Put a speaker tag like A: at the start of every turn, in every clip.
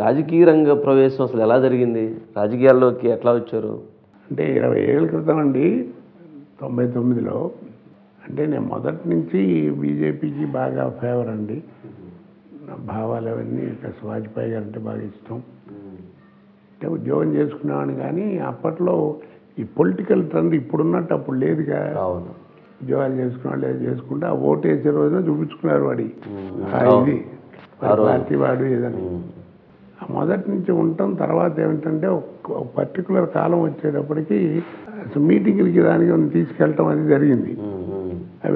A: రాజకీయ రంగ ప్రవేశం అసలు ఎలా జరిగింది? రాజకీయాల్లోకి ఎట్లా వచ్చారు?
B: అంటే 20 ఏళ్ళ క్రితం అండి, 99లో. అంటే నేను మొదటి నుంచి బీజేపీకి బాగా ఫేవర్ అండి. నా భావాలు అవన్నీ వాజ్పేయి గారు అంటే బాగా ఇష్టం. అంటే ఉద్యోగం చేసుకునేవాడిని, కానీ అప్పట్లో ఈ పొలిటికల్ ట్రెండ్ ఇప్పుడున్నట్టు అప్పుడు లేదుగా.
A: అవును,
B: ఉద్యోగాలు చేసుకునేవాళ్ళు ఏదో చేసుకుంటే ఆ ఓటు వేసే రోజున చూపించుకున్నారు వాడి ఇది పార్టీ వాడు ఏదని. మొదటి నుంచి ఉండటం. తర్వాత ఏమిటంటే ఒక పర్టికులర్ కాలం వచ్చేటప్పటికి మీటింగ్లకి దానికి తీసుకెళ్ళటం అది జరిగింది.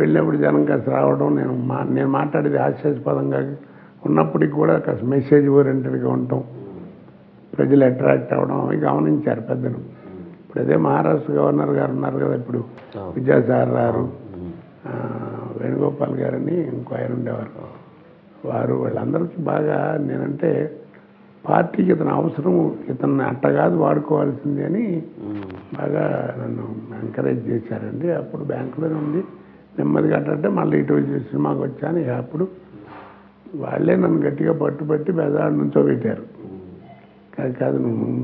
B: వెళ్ళినప్పుడు జనం కాస్త రావడం, నేను మాట్లాడేది హాస్యాస్పదంగా ఉన్నప్పటికీ కూడా కాస్త మెసేజ్ ఓరియంటెడ్గా ఉండటం, ప్రజలు అట్రాక్ట్ అవ్వడం అవి గమనించారు పెద్దలు. ఇప్పుడు అదే మహారాష్ట్ర గవర్నర్ గారు ఉన్నారు కదా ఇప్పుడు, విద్యాసాగర్ గారు, వేణుగోపాల్ గారని ఇంకో ఆయన ఉండేవారు. వాళ్ళందరికీ బాగా నేనంటే పార్టీకి ఇతను అవసరం, ఇతన్ని అట్ట కాదు వాడుకోవాల్సింది అని బాగా నన్ను ఎంకరేజ్ చేశారండి. అప్పుడు బ్యాంకులోనే ఉంది, నెమ్మదిగా అంటే మళ్ళీ ఇటు సినిమాకి వచ్చాను. ఇక అప్పుడు వాళ్ళే నన్ను గట్టిగా పట్టుబట్టి బెజవాడ నుంచోబెట్టారు. కాదు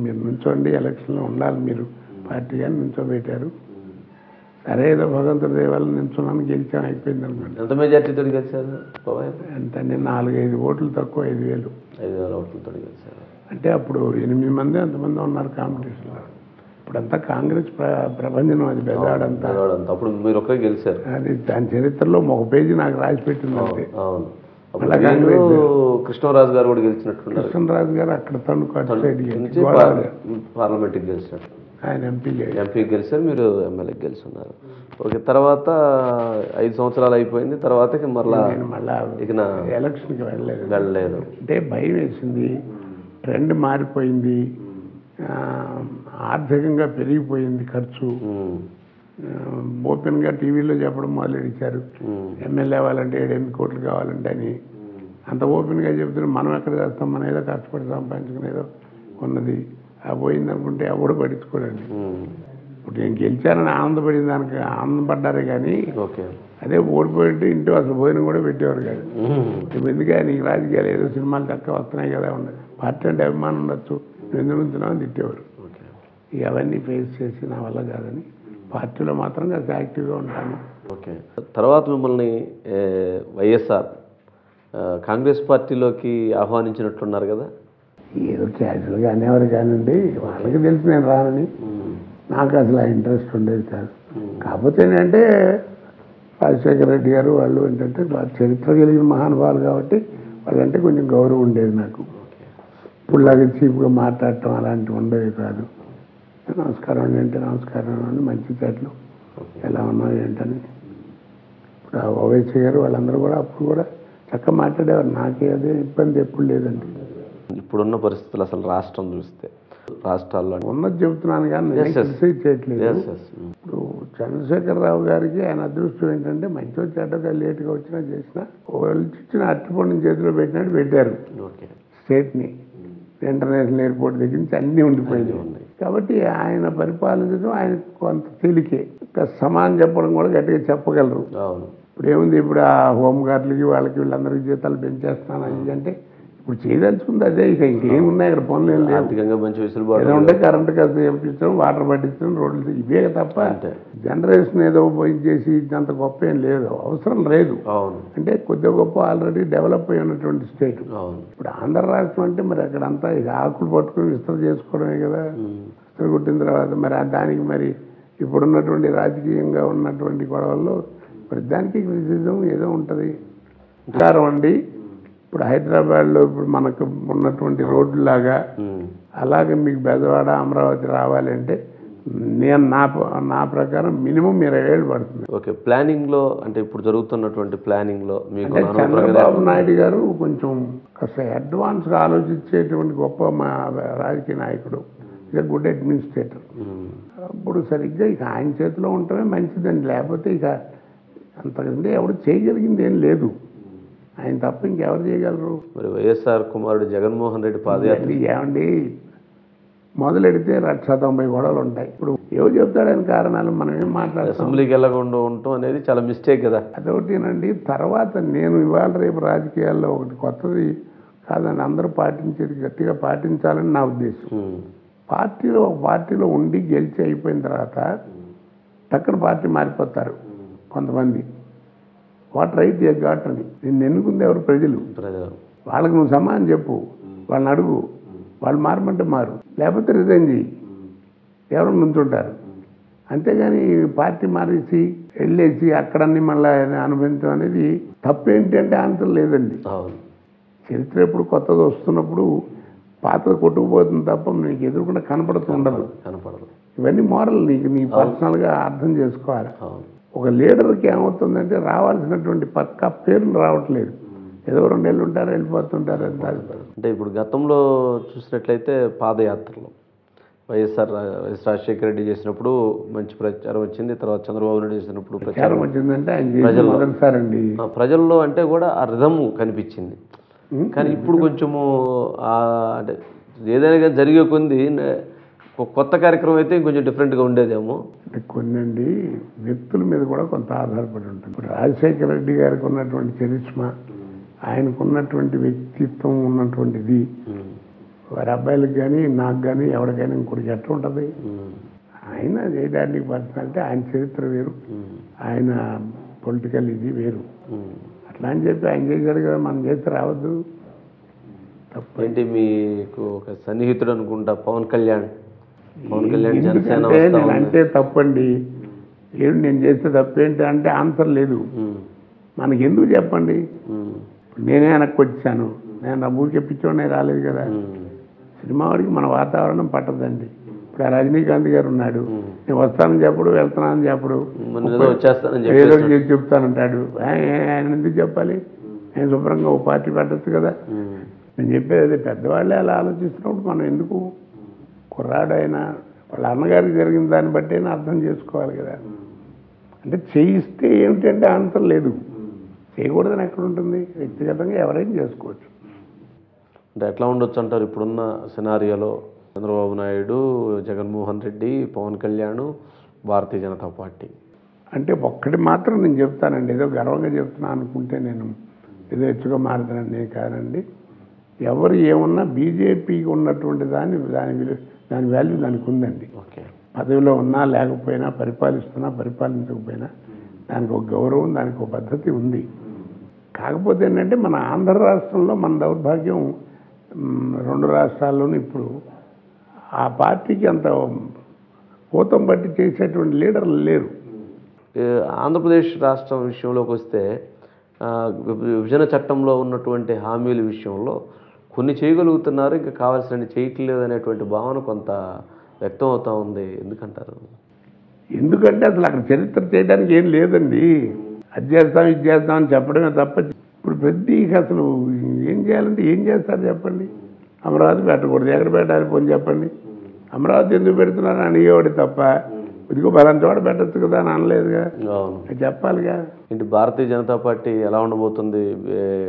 B: మీరు నుంచోండి, ఎలక్షన్లో ఉండాలి మీరు పార్టీ అని నుంచోబెట్టారు. సరే ఏదో భగవంతుడి దేవాలని నిల్చున్నాను, గెలిచాం, అయిపోయింది అనుకోండి.
A: ఎంత మెజార్టీతో గెలిచారు?
B: ఎంతండి, 4-5 ఓట్లు తక్కువ, 5,000.
A: 5,000 ఓట్లతో గెలిచారు.
B: అంటే అప్పుడు 8 మంది అంతమంది ఉన్నారు కాంపిటీషన్లో. ఇప్పుడంతా కాంగ్రెస్ ప్రపంచం, అది బెజవాడంతా.
A: అప్పుడు మీరు ఒక్కరే గెలిచారు.
B: అది దాని చరిత్రలో ఒక పేజీ నాకు రాసి పెట్టింది అంతే.
A: అవును, కృష్ణరాజు గారు కూడా గెలిచినట్టున్నారు.
B: కృష్ణరాజు గారు అక్కడ తణుకు అటు సైడ్
A: పార్లమెంట్కి గెలిచినట్టు.
B: ఆయన ఎంపీ
A: గెలిచారు, మీరు ఎమ్మెల్యేకి గెలుచున్నారు. ఓకే, తర్వాత 5 సంవత్సరాలు అయిపోయింది. తర్వాత మళ్ళీ ఇక
B: ఎలక్షన్కి వెళ్ళలేదు. అంటే భయం వేసింది, ట్రెండ్ మారిపోయింది, ఆర్థికంగా పెరిగిపోయింది ఖర్చు. ఓపెన్గా టీవీలో చెప్పడం మొదలెడిచారు, ఎమ్మెల్యే అవ్వాలంటే 7-8 కోట్లు కావాలంటే అని. అంత ఓపెన్గా చెప్తున్నారు. మనం ఎక్కడ చేస్తాం, మనం ఏదో కష్టపడి సంపాదించుకునేదో ఉన్నది ఆ పోయింది అనుకుంటే ఎవడు పట్టించుకోడండి. ఇప్పుడు నేను గెలిచానని ఆనందపడిన దానికి ఆనందపడ్డారే కానీ అదే ఓడిపోయింటే ఇంట్లో అసలు భోజనం కూడా పెట్టేవారు కాదు. ఎందుకంటే నీకు రాజకీయాలు ఏదో సినిమాలు తక్కువ వస్తున్నాయి కదా ఉండదు, పార్టీ అంటే అభిమానం ఉండొచ్చు, నువ్వు ఎందుకు ఉంటున్నావు తిట్టేవారు. ఇక అవన్నీ ఫేస్ చేసి నా వల్ల కాదని పార్టీలో మాత్రం కాస్త యాక్టివ్గా ఉంటాను.
A: ఓకే, తర్వాత మిమ్మల్ని వైఎస్ఆర్ కాంగ్రెస్ పార్టీలోకి ఆహ్వానించినట్లున్నారు కదా?
B: ఏదో క్యాజువల్గా అనేవారు కానండి, వాళ్ళకి తెలిసి నేను రానని. నాకు అసలు ఆ ఇంట్రెస్ట్ ఉండేది కాదు. కాకపోతే ఏంటంటే రాజశేఖర రెడ్డి గారు వాళ్ళు ఏంటంటే చరిత్ర కలిగిన మహానుభావులు కాబట్టి వాళ్ళంటే కొంచెం గౌరవం ఉండేది నాకు. ఇప్పుడులాగా చీప్గా మాట్లాడటం అలాంటివి ఉండేవి కాదు. నమస్కారం అండి అంటే నమస్కారం అండి, మంచి చెట్లు ఎలా ఉన్నావు ఏంటని. ఇప్పుడు ఓవైసీ గారు వాళ్ళందరూ కూడా అప్పుడు కూడా చక్కగా మాట్లాడేవారు. నాకే అదే ఇబ్బంది ఎప్పుడు లేదండి.
A: ఇప్పుడున్న పరిస్థితులు అసలు రాష్ట్రం చూస్తే, రాష్ట్రాల్లో
B: ఉన్నది చెబుతున్నాను కానీ క్రిటిసైజ్ చేయట్లేదు. ఇప్పుడు చంద్రశేఖరరావు గారికి ఆయన అదృష్టం ఏంటంటే మంచి చెడ్డగా లేటుగా వచ్చినా చేసినా వాళ్ళు ఇచ్చిన అరటిపండుని చేతిలో పెట్టినట్టు పెట్టారు స్టేట్ని. ఇంటర్నేషనల్ ఎయిర్పోర్ట్ దగ్గర నుంచి అన్నీ ఉండిపోయింది. కాబట్టి ఆయన పరిపాలించడం ఆయన కొంత తేలికే. సమానం చెప్పడం కూడా గట్టిగా చెప్పగలరు. ఇప్పుడు ఏముంది, ఇప్పుడు ఆ హోంగార్డులకి వాళ్ళకి వీళ్ళందరికీ జీతాలు పెంచేస్తాను అంటే ఇప్పుడు చేయదలుచుకుంది అదే. ఇక ఇంకేమున్నాయి ఇక్కడ పనులు ఏం లేదు. ఏదో ఉంటే కరెంటు ఖర్చు చేయించడం, వాటర్ పట్టించడం, రోడ్లు ఇవే తప్ప జనరేషన్ ఏదో పోయి చేసి అంత గొప్ప ఏం లేదు, అవసరం లేదు. అంటే కొద్దిగా గొప్ప ఆల్రెడీ డెవలప్ అయి ఉన్నటువంటి స్టేట్. ఇప్పుడు ఆంధ్ర రాష్ట్రం అంటే మరి అక్కడంతా ఇక ఆకులు పట్టుకుని విస్తృత చేసుకోవడమే కదా. విస్తృత కొట్టిన తర్వాత మరి దానికి మరి ఇప్పుడున్నటువంటి రాజకీయంగా ఉన్నటువంటి గొడవల్లో మరి దానికి క్రిటిసిజం ఏదో ఉంటుంది. విచారం అండి, ఇప్పుడు హైదరాబాద్లో ఇప్పుడు మనకు ఉన్నటువంటి రోడ్డులాగా అలాగే మీకు బెజవాడ, అమరావతి రావాలి అంటే నేను నా ప్రకారం మినిమం 20 ఏళ్ళు పడుతుంది.
A: ఓకే, ప్లానింగ్లో అంటే ఇప్పుడు జరుగుతున్నటువంటి ప్లానింగ్లో మీకు
B: చంద్రబాబు నాయుడు గారు కొంచెం కాస్త అడ్వాన్స్గా ఆలోచించేటువంటి గొప్ప మా రాజకీయ నాయకుడు, ఇక గుడ్ అడ్మినిస్ట్రేటర్. అప్పుడు సరిగ్గా ఇక ఆయన చేతిలో ఉండటమే మంచిదండి. లేకపోతే ఇక అంతకంటే ఎవరు చేయగలిగింది ఏం లేదు. ఆయన తప్ప ఇంకెవరు చేయగలరు?
A: మరి వైఎస్ఆర్ కుమారుడు జగన్మోహన్ రెడ్డి పాదయాత్ర
B: ఏమండి మొదలెడితే 190 గొడవలు ఉంటాయి. ఇప్పుడు ఏవో చెప్తాడు ఆయన కారణాలు, మనం ఏం మాట్లాడాలి.
A: అసెంబ్లీకి వెళ్ళకుండా ఉండటం అనేది చాలా మిస్టేక్ కదా.
B: అదొకటినండి. తర్వాత నేను ఇవాళ రేపు రాజకీయాల్లో ఒకటి కొత్తది కాదండి, అందరూ పాటించేది గట్టిగా పాటించాలని నా ఉద్దేశం. ఒక పార్టీలో ఉండి గెలిచి అయిపోయిన తర్వాత టక్కన పార్టీ మారిపోతారు కొంతమంది. వాట్ రైట్ ఏ ఘాట్ అని. నిన్ను ఎన్నుకుంది ఎవరు? ప్రజలు. వాళ్ళకి నువ్వు సమానం చెప్పు, వాళ్ళని అడుగు, వాళ్ళు మారమంటే మారు, లేకపోతే రిజైన్ చేయి, ఎవరు నుంచుంటారు. అంతేగాని పార్టీ మారేసి వెళ్ళేసి అక్కడన్నీ మళ్ళీ అనుభవించడం అనేది తప్పేంటి అంటే ఆన్సర్ లేదండి. చరిత్ర ఎప్పుడు కొత్తది వస్తున్నప్పుడు పాతది కొట్టుకుపోతుంది తప్ప నీకు ఎదురుకుండా కనపడదు. ఇవన్నీ మోరల్ నీ పర్సనల్గా అర్థం చేసుకోవాలి. ఒక లీడర్కి ఏమవుతుందంటే రావాల్సినటువంటి పక్కా పేరును రావట్లేదు. ఏదో 2 నెలలు ఉంటారు, వెళ్ళిపోతుంటారు.
A: అంటే ఇప్పుడు గతంలో చూసినట్లయితే పాదయాత్రలు వైఎస్ రాజశేఖర రెడ్డి చేసినప్పుడు మంచి ప్రచారం వచ్చింది. తర్వాత చంద్రబాబు నాయుడు చేసినప్పుడు
B: ప్రచారం వచ్చిందంటే ఆయన
A: ప్రజల్లో అంటే కూడా ఆ రిధమ్ కనిపించింది. కానీ ఇప్పుడు కొంచెము అంటే ఏదైనా కానీ జరిగే కొంది కొత్త కార్యక్రమం అయితే ఇంకొంచెం డిఫరెంట్గా ఉండేదేమో.
B: అంటే కొన్ని వ్యక్తుల మీద కూడా కొంత ఆధారపడి ఉంటుంది. ఇప్పుడు రాజశేఖర రెడ్డి గారికి ఉన్నటువంటి చరిష్మా, ఆయనకున్నటువంటి వ్యక్తిత్వం ఉన్నటువంటిది వారి అబ్బాయిలకు కానీ నాకు కానీ ఎవరికైనా ఇంకోటికి ఎట్లా ఉంటుంది. ఆయన చేయడానికి పర్సనాలిటీ, ఆయన చరిత్ర వేరు, ఆయన పొలిటికల్ ఇది వేరు. అట్లా అని చెప్పి ఆయన చేశాడు కదా, మనం చేస్తే రావద్దు.
A: ఏంటి మీకు ఒక సన్నిహితుడు అనుకుంటా పవన్ కళ్యాణ్ జనసేన
B: అంటే తప్పండి. ఏడు నేను చేస్తే తప్పేంటి అంటే ఆన్సర్ లేదు. మనకి ఎందుకు చెప్పండి. నేనే వెనక్కి వచ్చాను, నేను ఊరికే పిచ్చోనే రాలేదు కదా. సినిమా వాడికి మన వాతావరణం పట్టదండి. ఇప్పుడు ఆ రజనీకాంత్ గారు ఉన్నాడు, నేను వస్తానని చెప్పడు, వెళ్తున్నానని చెప్పడు, ఏదో చెప్తానంటాడు. ఆయన ఎందుకు చెప్పాలి? నేను శుభ్రంగా ఓ పార్టీ పెట్టచ్చు కదా. నేను చెప్పేది అదే, పెద్దవాళ్ళే అలా ఆలోచిస్తున్నప్పుడు మనం ఎందుకు? కుర్రాడైనా వాళ్ళ అన్నగారికి జరిగిన దాన్ని బట్టి అయినా అర్థం చేసుకోవాలి కదా. అంటే చేయిస్తే ఏమిటంటే ఆన్సర్ లేదు, చేయకూడదని ఎక్కడ ఉంటుంది. వ్యక్తిగతంగా ఎవరైనా చేసుకోవచ్చు.
A: అంటే ఎట్లా ఉండొచ్చు అంటారు ఇప్పుడున్న సినారియోలో? చంద్రబాబు నాయుడు, జగన్మోహన్ రెడ్డి, పవన్ కళ్యాణ్, భారతీయ జనతా పార్టీ.
B: అంటే ఒక్కటి మాత్రం నేను చెప్తానండి, ఏదో గర్వంగా చెప్తున్నా అనుకుంటే నేను ఏదో హెచ్చుగా మారుతానండి కాదండి. ఎవరు ఏమన్నా బీజేపీకి ఉన్నటువంటి దాని వాల్యూ దానికి ఉందండి. పదవిలో ఉన్నా లేకపోయినా, పరిపాలిస్తున్నా పరిపాలించకపోయినా దానికి ఒక గౌరవం, దానికి ఒక పద్ధతి ఉంది. కాకపోతే ఏంటంటే మన ఆంధ్ర రాష్ట్రంలో మన దౌర్భాగ్యం 2 రాష్ట్రాల్లోనూ ఇప్పుడు ఆ పార్టీకి అంత పోతం బట్టి చేసేటువంటి లీడర్లు లేరు.
A: ఆంధ్రప్రదేశ్ రాష్ట్రం విషయంలోకి వస్తే విభజన చట్టంలో ఉన్నటువంటి హామీల విషయంలో కొన్ని చేయగలుగుతున్నారు, ఇంకా కావాల్సిన చేయట్లేదు అనేటువంటి భావన కొంత వ్యక్తం అవుతూ ఉంది. ఎందుకంటారు?
B: ఎందుకంటే అసలు అక్కడ చరిత్ర చేయడానికి ఏం లేదండి. అది చేస్తాం ఇది చేస్తాం అని చెప్పడమే తప్ప ఇప్పుడు ప్రతి అసలు ఏం చేయాలంటే ఏం చేస్తారు చెప్పండి. అమరావతి పెట్టకూడదు, ఎక్కడ పెట్టాలి పోనీ చెప్పండి. అమరావతి ఎందుకు పెడుతున్నారు అనేవాడు తప్ప ఇదిగో బలం చోట పెట్టచ్చు కదా అని అనలేదుగా, చెప్పాలిగా.
A: ఇంటి భారతీయ జనతా పార్టీ ఎలా ఉండబోతుంది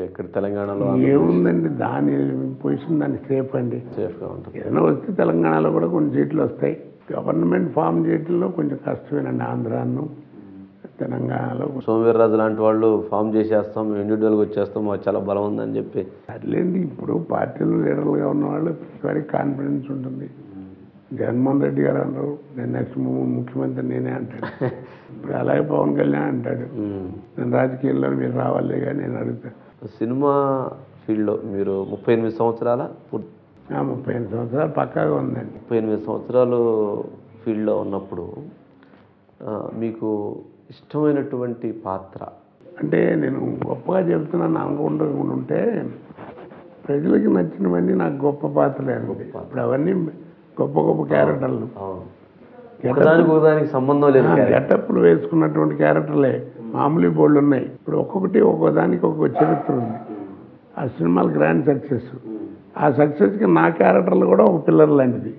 A: ఇక్కడ తెలంగాణలో?
B: ఏముందండి, దాని పొజిషన్ దాన్ని సేఫ్ అండి,
A: సేఫ్గా ఉంటుంది.
B: ఏదైనా వస్తే తెలంగాణలో కూడా కొన్ని సీట్లు వస్తాయి. గవర్నమెంట్ ఫామ్ చేయడంలో కొంచెం కష్టమేనండి ఆంధ్రాను తెలంగాణలో.
A: సోమవీర్రాజు లాంటి వాళ్ళు ఫామ్ చేసేస్తాం, ఇండివిజువల్గా వచ్చేస్తాం, మాకు చాలా బలం ఉందని చెప్పి.
B: అట్లేండి, ఇప్పుడు పార్టీలో లీడర్లుగా ఉన్న వాళ్ళు వెరీ కాన్ఫిడెన్స్ ఉంటుంది. జగన్మోహన్ రెడ్డి గారు అన్నారు నేను నెక్స్ట్ ముఖ్యమంత్రి నేనే అంటాడు. ఇప్పుడు అలాగే పవన్ కళ్యాణ్ అంటాడు నేను రాజకీయాల్లో మీరు రావాలే కానీ నేను అడుగుతాను.
A: సినిమా ఫీల్డ్లో మీరు 38 సంవత్సరాల
B: 38 సంవత్సరాలు పక్కాగా ఉందండి.
A: 38 సంవత్సరాలు ఫీల్డ్లో ఉన్నప్పుడు మీకు ఇష్టమైనటువంటి పాత్ర
B: అంటే నేను గొప్పగా చెప్తున్నాను అనుకుంటూ ఉంటే ప్రజలకి నచ్చినవన్నీ నాకు గొప్ప పాత్రలే అండి. ఇప్పుడు అవన్నీ గొప్ప గొప్ప క్యారెక్టర్లు,
A: సంబంధం లేదు,
B: గెటప్లు వేసుకున్నటువంటి క్యారెక్టర్లే మామూలు బోర్డులు ఉన్నాయి. ఇప్పుడు ఒక్కొక్కటి ఒక్కొక్కదానికి ఒక్కొక్క చరిత్ర ఉంది. ఆ సినిమాలు గ్రాండ్ సక్సెస్, ఆ సక్సెస్కి నా క్యారెక్టర్లు కూడా ఒక పిల్లర్ లాంటిది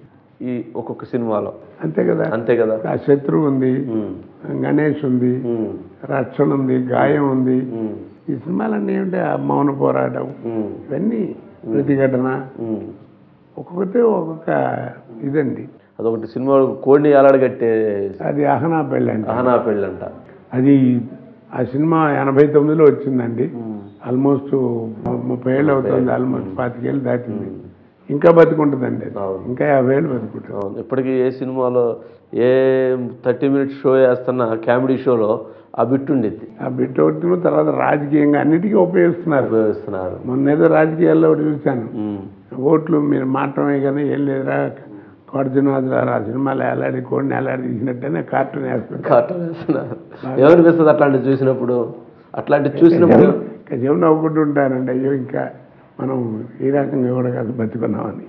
A: ఈ ఒక్కొక్క సినిమాలో.
B: అంతే కదా,
A: అంతే కదా.
B: ఆ శత్రువు ఉంది, గణేష్ ఉంది, రక్షణ ఉంది, గాయం ఉంది. ఈ సినిమాలన్నీ ఏమిటి, ఆ మౌన పోరాటం, ఇవన్నీ ప్రతిఘటన, ఒక్కొక్కటి ఒక్కొక్క ఇదండి.
A: అదొకటి సినిమా కోడిని ఎలాడగట్టే,
B: అది అహనా పెళ్ళి అంట.
A: అహనా పెళ్ళి అంట.
B: అది ఆ సినిమా 89లో వచ్చిందండి. ఆల్మోస్ట్ 30 ఏళ్ళు అవుతుంది, ఆల్మోస్ట్ 25 ఏళ్ళు దాటింది. ఇంకా బతుకుంటుందండి అది. ఇంకా 50 ఏళ్ళు బతుకుంటుంది.
A: అవును, ఇప్పటికీ ఏ సినిమాలో ఏ 30 మినిట్స్ షో వేస్తున్న కామెడీ షోలో ఆ బిట్ ఉండిద్ది.
B: ఆ బిట్ ఒకటి తర్వాత రాజకీయంగా అన్నిటికీ ఉపయోగిస్తున్నారు. మొన్న ఏదో రాజకీయాల్లో ఒకటి చూశాను, ఓట్లు మీరు మాత్రమే కానీ ఏం లేదురా కోడినాథులారా ఆ సినిమాలో ఎలాడి కోడిని ఎలాడి తీసినట్టనే కార్టూన్
A: వేస్తున్నారు. ఏమనిపిస్తుంది అట్లాంటివి చూసినప్పుడు?
B: చెవు నవ్వుకుంటూ ఉంటానండి, అయ్యో ఇంకా మనం ఈ రకంగా కూడా కాదు బతుకున్నామని.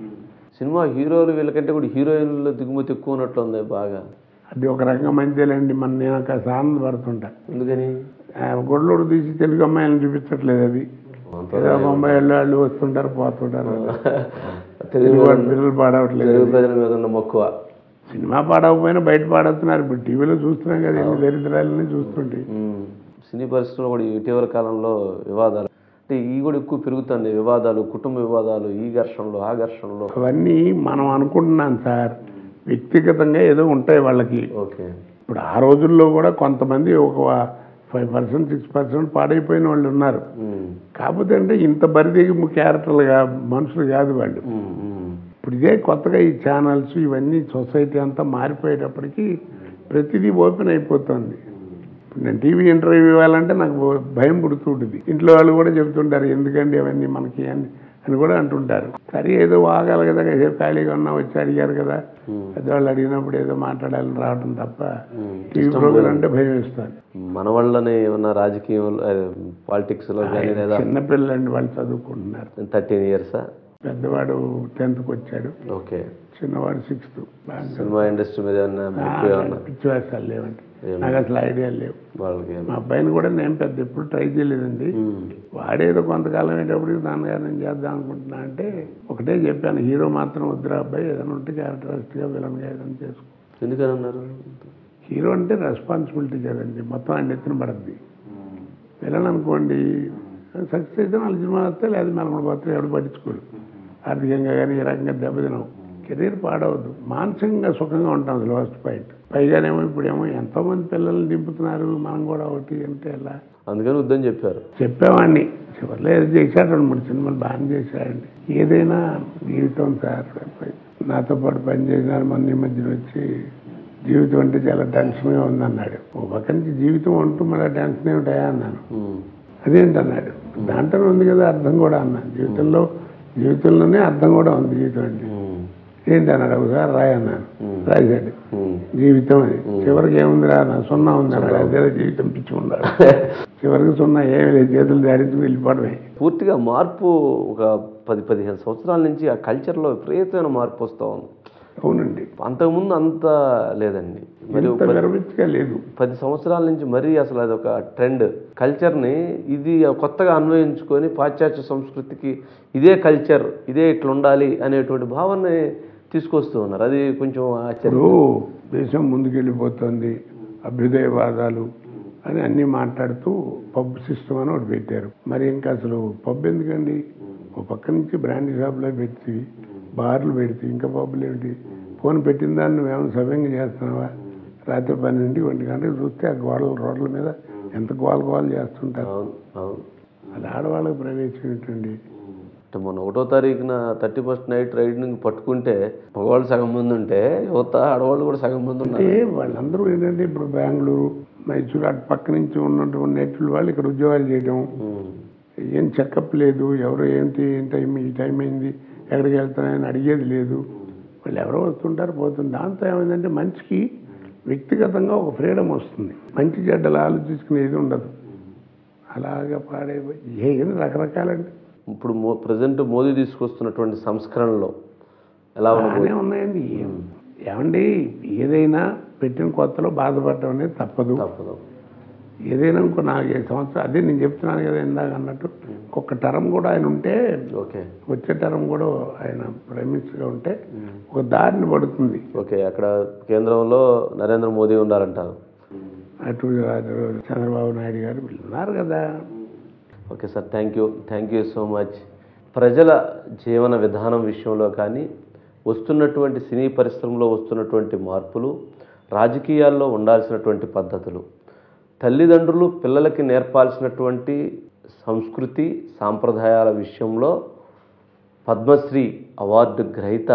A: సినిమా హీరోలు వీళ్ళకంటే కూడా హీరోయిన్ల దిగుమతి ఎక్కువ ఉన్నట్లు ఉంది బాగా.
B: అది ఒక రకంగా మంచిదేలేండి, నేను కాస్త ఆనందపడుతుంటా.
A: ఎందుకని?
B: గొడ్లోడు తీసి తెలుగు అమ్మాయిలను చూపించట్లేదు. అది ఏదో బొంబాయి వాళ్ళు వస్తుంటారు పోతుంటారు, పిల్లలు పాడవట్లేదు.
A: ప్రజల మీద ఉన్న మక్కువ.
B: సినిమా పాడకపోయినా బయట పాడవుతున్నారు. ఇప్పుడు టీవీలో చూస్తున్నాం కదా, ఎన్ని దరిద్రాలని చూస్తుంటే.
A: సినీ పరిశ్రమలో కూడా ఇటీవల కాలంలో వివాదాలు అంటే ఇవి కూడా ఎక్కువ పెరుగుతుంది. వివాదాలు, కుటుంబ వివాదాలు, ఈ ఘర్షణలు ఆ ఘర్షణలు
B: అవన్నీ మనం అనుకుంటున్నాం సార్, వ్యక్తిగతంగా ఏదో ఉంటాయి వాళ్ళకి.
A: ఓకే,
B: ఇప్పుడు ఆ రోజుల్లో కూడా కొంతమంది ఒక 5% 6% పాడైపోయిన వాళ్ళు ఉన్నారు. కాకపోతే అంటే ఇంత బరిదిగి క్యారెక్టర్లుగా మనుషులు కాదు వాళ్ళు. ఇప్పుడు ఇదే కొత్తగా ఈ ఛానల్స్ ఇవన్నీ సొసైటీ అంతా మారిపోయేటప్పటికి ప్రతిదీ ఓపెన్ అయిపోతుంది. నేను టీవీ ఇంటర్వ్యూ ఇవ్వాలంటే నాకు భయం పుడుతుంటుంది. ఇంట్లో వాళ్ళు కూడా చెబుతుంటారు, ఎందుకండి అవన్నీ మనకి అని కూడా అంటుంటారు. సరే ఏదో వాగాలి కదా, కాసేపు ఖాళీగా ఉన్నా వచ్చి అడిగారు కదా, పెద్దవాళ్ళు అడిగినప్పుడు ఏదో మాట్లాడాలని రావడం తప్ప టీవీ ప్రోగ్రాం అంటే భయం వేస్తుంది.
A: మన వాళ్ళని ఏమన్నా రాజకీయం పాలిటిక్స్ లో కానీ లేదా?
B: చిన్నపిల్లలండి, వాళ్ళు చదువుకుంటున్నారు.
A: 13 years.
B: పెద్దవాడు 10th వచ్చాడు.
A: ఓకే,
B: చిన్నవాడు 6th.
A: సినిమా ఇండస్ట్రీ మీద
B: పిచ్చి వేసాలు లేవండి, నాకు అసలు ఐడియా లేవు.
A: వాళ్ళకి
B: మా అబ్బాయిని కూడా నేను పెద్ద ఎప్పుడు ట్రై చేయలేదండి. వాడేదో కొంతకాలం అయ్యేటప్పటికి నాన్నగారు నేను చేద్దాం అనుకుంటున్నా అంటే ఒకటే చెప్పాను, హీరో మాత్రం వద్దురా అబ్బాయి, ఏదైనా ఉంటే క్యారెక్టరిస్ట్గా విలన్గా ఏదైనా చేసుకో.
A: ఎందుకని అన్నారు?
B: హీరో అంటే రెస్పాన్సిబిలిటీ కదండి, మొత్తం ఆయన ఎత్తున పడద్ది. విలన్ అనుకోండి సక్సెస్ అయితే 4 సినిమాలు వస్తాయి, లేదా మనకు పోతే ఎవడు పట్టించుకోడు. ఆర్థికంగా కానీ ఈ రకంగా దెబ్బతినవు, కెరీర్ పాడవద్దు, మానసికంగా సుఖంగా ఉంటాం. అసలు ఫస్ట్ పాయింట్. పైగానేమో ఇప్పుడేమో ఎంతోమంది పిల్లల్ని దింపుతున్నారు, మనం కూడా ఒకటి అంటే ఎలా.
A: అందుకని వద్దని
B: చెప్పేవాడిని. చివరిలో ఏదో చేశాడు, 2-3 సినిమాలు బాగానే చేశాడండి. ఏదైనా జీవితం సార్, నాతో పాటు పనిచేసినారు మొన్న ఈ మధ్యన వచ్చి, జీవితం అంటే చాలా టెన్షన్గా ఉందన్నాడు. ఓ పక్క నుంచి జీవితం అంటూ మళ్ళీ టెన్షన్ ఏమిటాయా అన్నాను. అదేంటన్నాడు, దాంట్లో ఉంది కదా అర్థం కూడా అన్నాను. జీవితంలోనే అర్థం కూడా ఉంది జీవితం అంటే. ఏంటి అన్నాడు, ఒకసారి రాయన్నాను. రాశాడు జీవితం అని. చివరికి ఏముందిరా అన్న, 0 ఉంది అన్నాడు. అదే జీవితం పిచ్చుకున్నాడు. చివరికి 0 ఏమి లేదు, చేతులు దాడించి వెళ్ళిపోవడమే.
A: పూర్తిగా మార్పు ఒక 10-15 సంవత్సరాల నుంచి ఆ కల్చర్లో విపరీతమైన మార్పు వస్తూ ఉంది.
B: అవునండి,
A: అంతకుముందు అంత లేదండి. మరి
B: లేదు.
A: 10 సంవత్సరాల నుంచి మరీ అసలు అది ఒక ట్రెండ్. కల్చర్ని ఇది కొత్తగా అన్వయించుకొని పాశ్చాత్య సంస్కృతికి ఇదే కల్చర్, ఇదే ఇట్లా ఉండాలి అనేటువంటి భావనని తీసుకొస్తూ ఉన్నారు. అది కొంచెం ఆశ్చర్యం.
B: దేశం ముందుకెళ్ళిపోతుంది, అభ్యుదయవాదాలు అని అన్నీ మాట్లాడుతూ పబ్ సిస్టమ్ అని ఒకటి పెట్టారు. మరి ఇంకా అసలు పబ్ ఎందుకండి? ఓ పక్క నుంచి బ్రాండీ షాప్లో పెట్టి, బార్లు పెడితే ఇంకా పబ్బులు ఏమిటి? ఫోన్ పెట్టిన దాన్ని నువ్వేమైనా సవ్యంగా చేస్తున్నావా? రాత్రి 12 1 గంటలకు చూస్తే ఆ రోడ్ల మీద ఎంత గోల చేస్తుంటారు. అది ఆడవాళ్ళకి ప్రవేశం ఏంటండి?
A: అంటే మొన్న 1వ తారీఖున 31st నైట్ రైడింగ్ పట్టుకుంటే మగవాళ్ళు సగం మంది ఉంటే యువత ఆడవాళ్ళు కూడా సగం మంది ఉన్నారు.
B: వాళ్ళందరూ ఏంటంటే ఇప్పుడు బెంగళూరు, మైసూరు అటు పక్క నుంచి ఉన్నటువంటి నేటివ్ వాళ్ళు ఇక్కడ ఉద్యోగాలు చేయడం, ఏం చెకప్ లేదు, ఎవరు ఏంటి ఈ టైం అయింది, ఎక్కడికి వెళ్తున్నాయని అడిగేది లేదు. వాళ్ళు ఎవరో వస్తుంటారు పోతుంది. దాంతో ఏమైందంటే మనిషికి వ్యక్తిగతంగా ఒక ఫ్రీడమ్ వస్తుంది, మంచి చెడ్డలు ఆలోచించుకునేది ఉండదు. అలాగా పాడైపోయి ఏం రకరకాలండి.
A: ఇప్పుడు ప్రజెంట్ మోదీ తీసుకొస్తున్నటువంటి సంస్కరణలో ఎలా
B: ఉన్నాయండి. ఏమండి, ఏదైనా పెట్టిన కొత్తలో బాధపడటం అనేది తప్పదు. ఏదైనా ఇంకో 4-5 సంవత్సరాలు, అదే నేను చెప్తున్నాను కదా ఇందాక అన్నట్టు, ఒక్క టర్మ్ కూడా ఆయన ఉంటే, వచ్చే టర్మ్ కూడా ఆయన ప్రైమ్ మినిస్టర్గా ఉంటే ఒక దారిని పడుతుంది.
A: అక్కడ కేంద్రంలో నరేంద్ర మోదీ ఉండాలంటారు.
B: అటు చంద్రబాబు నాయుడు గారు ఉన్నారు కదా.
A: Okay sir, thank you so much. ప్రజల జీవన విధానం విషయంలో కానీ, వస్తున్నటువంటి సినీ పరిశ్రమలో వస్తున్నటువంటి మార్పులు, రాజకీయాల్లో ఉండాల్సినటువంటి పద్ధతులు, తల్లిదండ్రులు పిల్లలకి నేర్పాల్సినటువంటి సంస్కృతి సాంప్రదాయాల విషయంలో పద్మశ్రీ అవార్డు గ్రహీత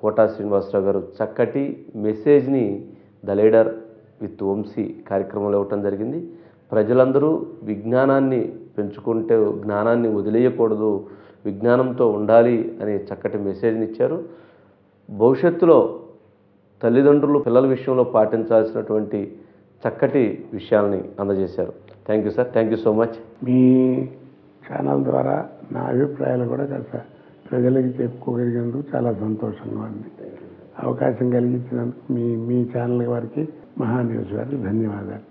A: కోటా శ్రీనివాసరావు గారు చక్కటి మెసేజ్ని ద లీడర్ విత్ వంశీ కార్యక్రమంలో ఇవ్వటం జరిగింది. ప్రజలందరూ విజ్ఞానాన్ని పెంచుకుంటే జ్ఞానాన్ని వదిలేయకూడదు, విజ్ఞానంతో ఉండాలి అనే చక్కటి మెసేజ్ని ఇచ్చారు. భవిష్యత్తులో తల్లిదండ్రులు పిల్లల విషయంలో పాటించాల్సినటువంటి చక్కటి విషయాల్ని అందజేశారు. Thank you sir, thank you so much.
B: Me channel ద్వారా నా అభిప్రాయాలు కూడా కాస్త ప్రజలకి చెప్పుకోగలిగినందుకు చాలా సంతోషంగా ఉంది. అవకాశం కలిగించినందుకు మీ ఛానల్ వారికి మహాన్యూస్ గారికి ధన్యవాదాలు.